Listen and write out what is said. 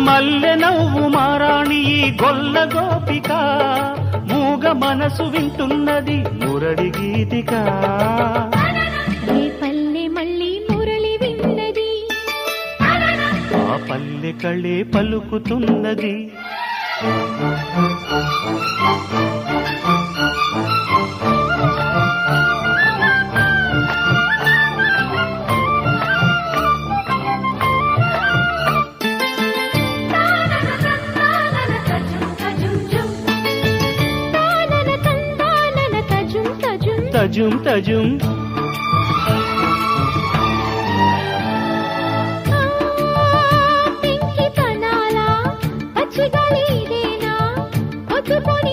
మల్లె నవ్వు మారాణి ఈ గొల్ల గోపిక మూగ మనసు వింటున్నది మురళి గీతిక పల్లె మళ్ళీ మురళి విన్నది ఆ పల్లె కళే పలుకుతున్నది తజుం తజుం పెంకి పనాలా పచ్చిగాలిదేనా పొద్దుపోని